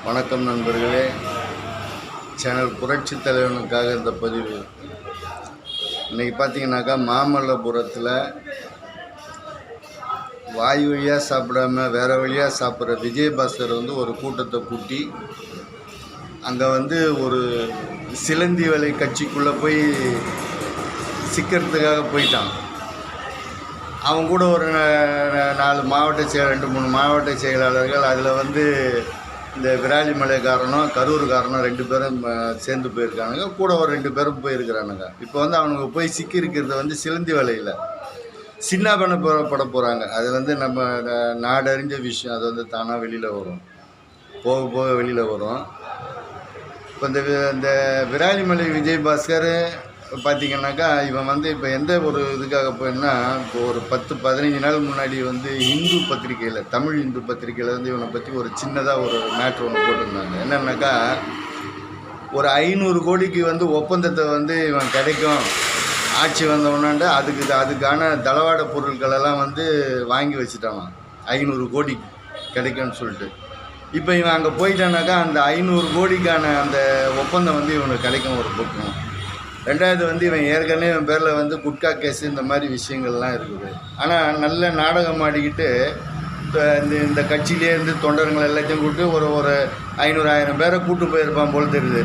வணக்கம் நண்பர்களே. சேனல் புரட்சி தலைவனுக்காக இந்த பதிவு. இன்றைக்கி பார்த்தீங்கன்னாக்கா மாமல்லபுரத்தில் வாய் வழியாக சாப்பிடாம வேறு வழியாக சாப்பிட்ற விஜயபாஸ்கர் ஒரு கூட்டத்தை கூட்டி அங்கே ஒரு சிலந்தி வலை கட்சிக்குள்ளே போய் சிக்கிறதுக்காக போயிட்டான். அவங்க கூட ஒரு 2-3 மாவட்ட செயலாளர்கள் அதில் இந்த விராலிமலைக்காரனும் கரூருக்காரனும் 2 பேரும் சேர்ந்து போயிருக்கானுங்க. கூட ஒரு 2 பேரும் போயிருக்கிறானுங்க. இப்போ அவனுங்க போய் சிக்கியிருக்கிறது சிலந்தி வலையில் சின்ன பண்ணப்பட போகிறாங்க. அது நம்ம நாடறிஞ்ச விஷயம். அது தானாக வெளியில் வரும், போக போக வெளியில் வரும். இப்போ இந்த விராலிமலை விஜயபாஸ்கர் பார்த்திங்கனாக்கா இவன் இப்போ எந்த ஒரு இதுக்காக போயின்னா, இப்போ ஒரு 10-15 நாள் முன்னாடி இந்து பத்திரிகையில், தமிழ் இந்து பத்திரிகையில் இவனை பற்றி ஒரு சின்னதாக ஒரு மேட்ரு ஒன்று போட்டிருந்தாங்க. என்னன்னாக்கா, ஒரு 500 கோடிக்கு ஒப்பந்தத்தை இவன் கிடைக்கும் ஆட்சி வந்தவனாண்ட அதுக்கான தளவாட பொருட்களெல்லாம் வாங்கி வச்சுட்டான். 500 கோடி கிடைக்கும்னு சொல்லிட்டு இப்போ இவன் அங்கே போயிட்டானாக்கா அந்த 500 கோடிக்கான அந்த ஒப்பந்தம் இவனுக்கு கிடைக்கும் ஒரு பக்கம். ரெண்டாவது இவன் ஏற்கனவே இவன் பேரில் குட்கா கேஸு இந்த மாதிரி விஷயங்கள்லாம் இருக்குது. ஆனால் நல்ல நாடகம் ஆடிக்கிட்டு இந்த கட்சியிலேருந்து தொண்டர்கள் எல்லாத்தையும் கூப்பிட்டு ஒரு 500-1000 பேரை கூட்டு போயிருப்பான் போல் தெரியுது.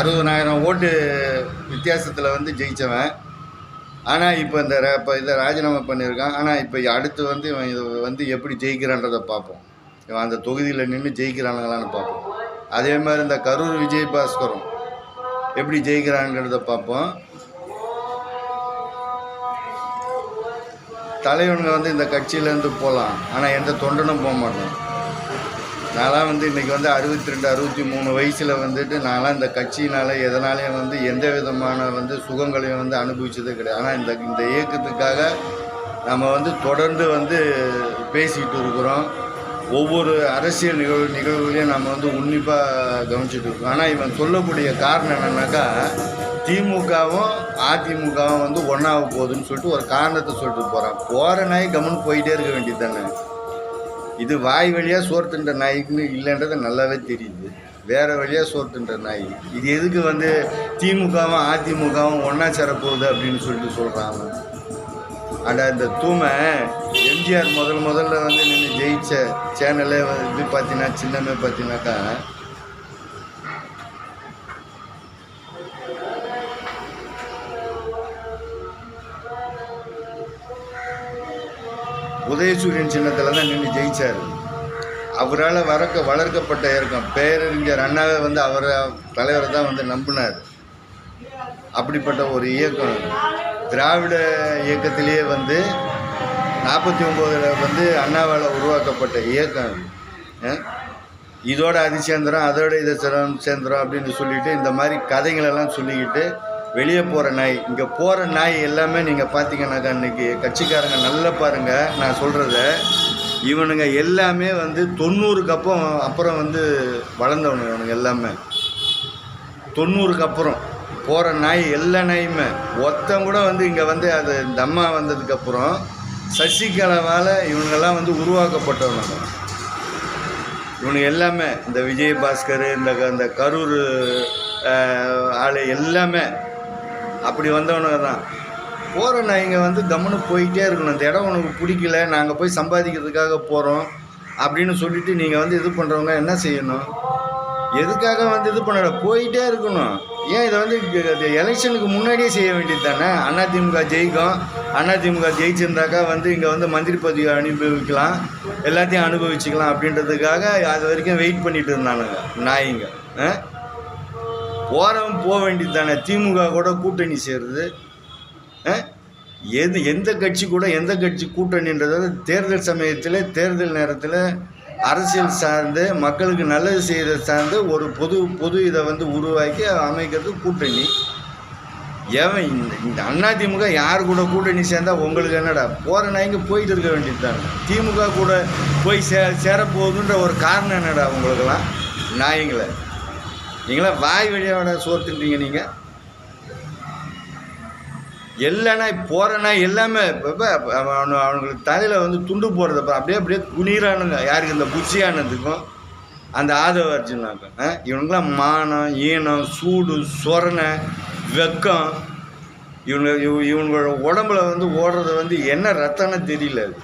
60,000 ஓட்டு வித்தியாசத்தில் ஜெயித்தவன். ஆனால் இப்போ இதை ராஜினாமா பண்ணியிருக்கான். ஆனால் இப்போ அடுத்து இவன் இதை எப்படி ஜெயிக்கிறான்றதை பார்ப்போம். இவன் அந்த தொகுதியில் நின்று ஜெயிக்கிறானுங்களான்னு பார்ப்போம். அதே மாதிரி இந்த கரூர் விஜயபாஸ்கரும் எப்படி ஜெயிக்கிறாங்கிறத பார்ப்போம். தலைவனுங்க இந்த கட்சியிலேருந்து போகலாம், ஆனால் எந்த தொண்டனும் போக மாட்டோம். நான்லாம் இன்றைக்கி 62-63 வயசில் நான்லாம் இந்த கட்சியினால் எதனாலையும் எந்த விதமான சுகங்களையும் அனுபவிச்சதே கிடையாது. ஆனால் இந்த இயக்கத்துக்காக நம்ம தொடர்ந்து பேசிக்கிட்டு இருக்கிறோம். ஒவ்வொரு அரசியல் நிகழ்வுகளையும் நம்ம உன்னிப்பாக கவனிச்சுட்டு இருக்கோம். ஆனால் இவன் சொல்லக்கூடிய காரணம் என்னன்னாக்கா, திமுகவும் அதிமுகவும் ஒன்றாக போகுதுன்னு சொல்லிட்டு ஒரு காரணத்தை சொல்லிட்டு போகிறான். போகிற நாய் கம்முன்னு போயிட்டே இருக்க வேண்டியது தானே. இது வாய் வழியாக சோர்த்துன்ற நாய்க்குன்னு இல்லைன்றது நல்லாவே தெரியுது. வேறு வழியாக சோர்த்துன்ற நாய் இது எதுக்கு திமுகவும் அதிமுகவும் ஒன்றா சேரப்போகுது அப்படின்னு சொல்லிட்டு சொல்கிறான். ஆனால் இந்த தூமை எம்ஜிஆர் முதல்ல நின்று ஜெயிச்ச சேனலே இது பார்த்தீங்கன்னா, சின்னமே பார்த்தீங்கன்னாக்கா, உதயசூரியன் சின்னத்தில் தான் நின்று ஜெயிச்சார். அவரால் வளர்க்கப்பட்ட இயக்கம் பேரறிஞர் அண்ணாவை அவரை தலைவரை தான் நம்பினார். அப்படிப்பட்ட ஒரு இயக்கம் திராவிட இயக்கத்திலேயே 49 அண்ணாவால் உருவாக்கப்பட்ட இயக்கம். இதோட அது சேர்ந்துடும், அதோட இதை சேர்ந்துடும் அப்படின்னு சொல்லிட்டு இந்த மாதிரி கதைகளெல்லாம் சொல்லிக்கிட்டு வெளியே போகிற நாய். இங்கே போகிற நாய் எல்லாமே நீங்கள் பார்த்தீங்கன்னாக்கா, இன்றைக்கி கட்சிக்காரங்க நல்லா பாருங்கள் நான் சொல்கிறத, இவனுங்க எல்லாமே 90க்கு அப்புறம் வளர்ந்தவனுங்க. இவனுங்க எல்லாமே 90க்கு அப்புறம் போகிற நாய். எல்லா நாயுமே ஒருத்தன் கூட இங்கே அது இந்த அம்மா வந்ததுக்கப்புறம் சசிகலாவால் இவனுங்கெல்லாம் உருவாக்கப்பட்டவனுங்க. இவனுங்க எல்லாமே இந்த விஜயபாஸ்கர், இந்த கரூர் ஆள் எல்லாமே அப்படி வந்தவனுங்க தான். போகிற நாய்ங்க கம்முன்னு போயிட்டே இருக்கணும். இந்த இடம் உனக்கு பிடிக்கல, நாங்கள் போய் சம்பாதிக்கிறதுக்காக போகிறோம் அப்படின்னு சொல்லிவிட்டு நீங்கள் இது பண்ணுறவங்க என்ன செய்யணும்? எதுக்காக இது பண்ண போயிட்டே இருக்கணும்? ஏன் இதை எலெக்ஷனுக்கு முன்னாடியே செய்ய வேண்டியது தானே? அதிமுக ஜெயிக்கும். அதிமுக ஜெயிச்சிருந்தாக்கா இங்கே மந்திரி பதவி அனுபவிக்கலாம், எல்லாத்தையும் அனுபவிச்சுக்கலாம் அப்படின்றதுக்காக அது வரைக்கும் வெயிட் பண்ணிட்டு இருந்தானுங்க நாய்ங்க. போகிறவன் போக வேண்டியது தானே. திமுக கூட கூட்டணி சேருது. எந்த கட்சி கூட எந்த கட்சி கூட்டணின்றது தேர்தல் சமயத்தில், தேர்தல் நேரத்தில் அரசியல் சார்ந்து மக்களுக்கு நல்லது செய்கிறத சார்ந்து ஒரு பொது இதை உருவாக்கி அமைக்கிறது கூட்டணி. ஏன் இந்த அதிமுக யார் கூட கூட்டணி சேர்ந்தால் உங்களுக்கு என்னடா? போகிற நாய்ங்க போயிட்டு இருக்க வேண்டியது தானே. திமுக கூட போய் சேரப்போகுதுன்ற ஒரு காரணம் என்னடா உங்களுக்கெல்லாம்? நாய்ங்களை நீங்களாம் வாய் வழியோட சோர்த்துன்றீங்க. நீங்கள் இல்லைன்னா போகிறேன்னா எல்லாமே அவனுங்களுக்கு தலையில் துண்டு போடுறதப்ப அப்படியே குனிறானுங்க. யாருக்கு? இந்த புச்சியானதுக்கும் அந்த ஆதவ அர்ஜுனாக்க இவனுங்களாம் மானம் ஈனம் சூடு சொரணை வெக்கம் இவங்களோட உடம்புல வந்து ஓடுறது வந்து என்ன ரத்தம்னு தெரியல. அது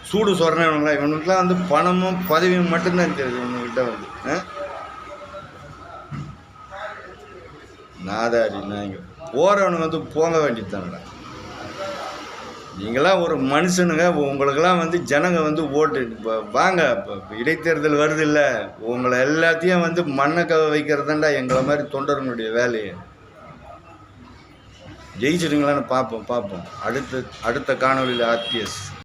சூடு சொரணை இவனுங்களாம் வந்து பணமும் பதவியும் மட்டும்தான் தெரியுது இவனுக்கிட்ட வந்து. நாதாரி நாங்க போகிறவனுங்க வந்து போக வேண்டியதானடா. நீங்களாம் ஒரு மனுஷனுங்க, உங்களுக்கெல்லாம் வந்து ஜனங்க வந்து ஓட்டு வாங்க. இப்போ இடைத்தேர்தல் வருது இல்லை, உங்களை எல்லாத்தையும் வந்து மண்ணை வைக்கிறதாண்டா எங்களை மாதிரி தொண்டர்களுடைய வேலையை. ஜெயிச்சிடுங்களான்னு பார்ப்போம். அடுத்த காணொலியில் ஆர்டிஎஸ்.